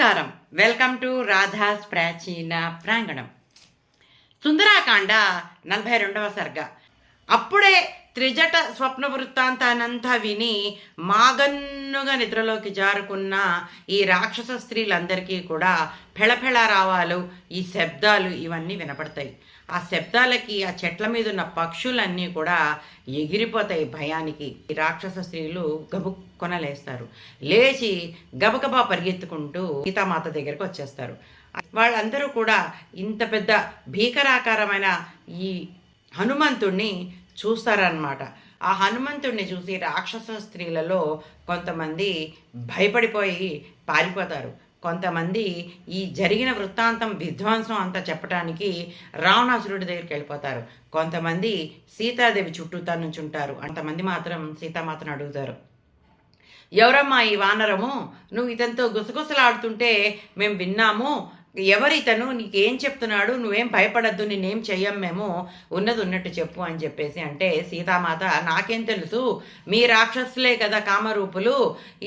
నమస్కారం. Welcome to Radha's ప్రాచీన ప్రాంగణం. సుందరాకాండ 42వ సర్గ. అప్పుడే త్రిజట స్వప్న వృత్తాంతానంతా విని మాగన్నుగా నిద్రలోకి జారుకున్న ఈ రాక్షస స్త్రీలందరికీ కూడా ఫెళఫెళ రావాలు, ఈ శబ్దాలు ఇవన్నీ వినపడతాయి. ఆ శబ్దాలకి ఆ చెట్ల మీద ఉన్న పక్షులన్నీ కూడా ఎగిరిపోతాయి భయానికి. ఈ రాక్షస స్త్రీలు గబుక్కున లేస్తారు. లేచి గబగబా పరిగెత్తుకుంటూ సీతామాత దగ్గరికి వచ్చేస్తారు. వాళ్ళందరూ కూడా ఇంత పెద్ద భీకరాకారమైన ఈ హనుమంతుణ్ణి చూస్తారన్నమాట. ఆ హనుమంతుడిని చూసి రాక్షస స్త్రీలలో కొంతమంది భయపడిపోయి పారిపోతారు. కొంతమంది ఈ జరిగిన వృత్తాంతం విధ్వంసం అంతా చెప్పడానికి రావణాసురుడి దగ్గరికి వెళ్ళిపోతారు. కొంతమంది సీతాదేవి చుట్టూతా నుంచుంటారు. అంతమంది మాత్రం సీతామాతను అడుగుతారు, ఎవరమ్మా ఈ వానరము? నువ్వు ఇతనితో గుసగుసలాడుతుంటే మేము విన్నాము. ఎవరితను? నీకేం చెప్తున్నాడు? నువ్వేం భయపడద్దు, నేనేం చెయ్యం, మేము ఉన్నది ఉన్నట్టు చెప్పు అని చెప్పేసి అంటే సీతామాత, నాకేం తెలుసు, మీ రాక్షసులే కదా కామరూపులు,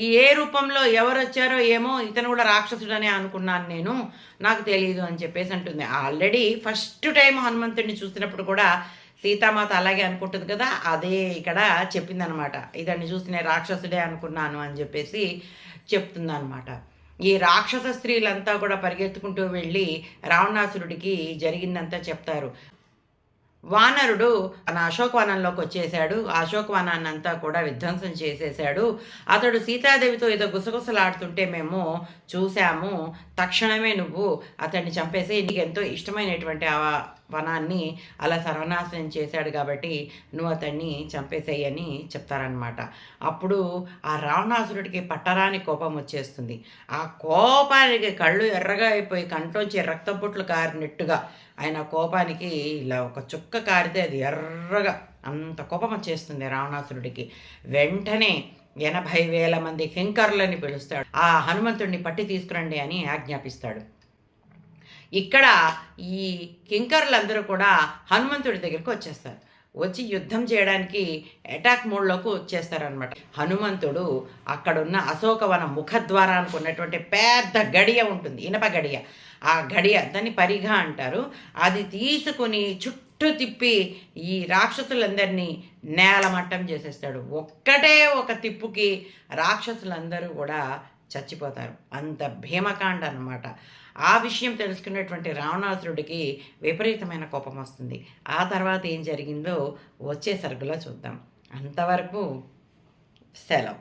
ఈ ఏ రూపంలో ఎవరు వచ్చారో ఏమో, ఇతను కూడా రాక్షసుడనే అనుకున్నాను నేను, నాకు తెలియదు అని చెప్పేసి అంటుంది. ఆల్రెడీ ఫస్ట్ టైం హనుమంతుడిని చూసినప్పుడు కూడా సీతామాత అలాగే అనుకుంటుంది కదా, అదే ఇక్కడ చెప్పిందనమాట. ఇతన్ని చూసి నేను రాక్షసుడే అనుకున్నాను అని చెప్పేసి చెప్తుందనమాట. ఈ రాక్షస స్త్రీలంతా కూడా పరిగెత్తుకుంటూ వెళ్ళి రావణాసురుడికి జరిగిందంతా చెప్తారు. వానరుడు తన అశోకవనంలోకి వచ్చేసాడు. ఆ అశోకవనాన్ని అంతా కూడా విధ్వంసం చేసేసాడు. అతడు సీతాదేవితో ఏదో గుసగుసలాడుతుంటే మేము చూసాము. తక్షణమే నువ్వు అతన్ని చంపేసి నీకు ఎంతో ఇష్టమైనటువంటి ఆ వనాన్ని అలా సర్వనాశనం చేశాడు కాబట్టి నువ్వు అతన్ని చంపేసేయని చెప్తారనమాట. అప్పుడు ఆ రావణాసురుడికి పట్టరాని కోపం వచ్చేస్తుంది. ఆ కోపానికి కళ్ళు ఎర్రగా అయిపోయి కంట్లోంచి రక్తం పుట్లు కారినట్టుగా ఆయన కోపానికి ఇలా ఒక చుక్క కారితే అది ఎర్రగా అంత కోపం వచ్చేస్తుంది రావణాసురుడికి. వెంటనే 80,000 మంది కింకరులని పిలుస్తాడు. ఆ హనుమంతుడిని పట్టి తీసుకురండి అని ఆజ్ఞాపిస్తాడు. ఇక్కడ ఈ కింకరులందరూ కూడా హనుమంతుడి దగ్గరికి వచ్చేస్తారు. వచ్చి యుద్ధం చేయడానికి అటాక్ మోడ్లోకి వచ్చేస్తారనమాట. హనుమంతుడు అక్కడున్న అశోకవనం ముఖద్వారానికి ఉన్నటువంటి పెద్ద గడియ ఉంటుంది, ఇనప గడియ. ఆ గడియ, దాన్ని పరిగా అంటారు, అది తీసుకుని చుట్టూ తిప్పి ఈ రాక్షసులందరినీ నేలమట్టం చేసేస్తాడు. ఒక్కటే ఒక తిప్పుకి రాక్షసులందరూ కూడా చచ్చిపోతారు. అంత భీమకాండ అన్నమాట. ఆ విషయం తెలుసుకున్నటువంటి రావణాసురుడికి విపరీతమైన కోపం వస్తుంది. ఆ తర్వాత ఏం జరిగిందో వచ్చే సరుకులో చూద్దాం. అంతవరకు సెలవు.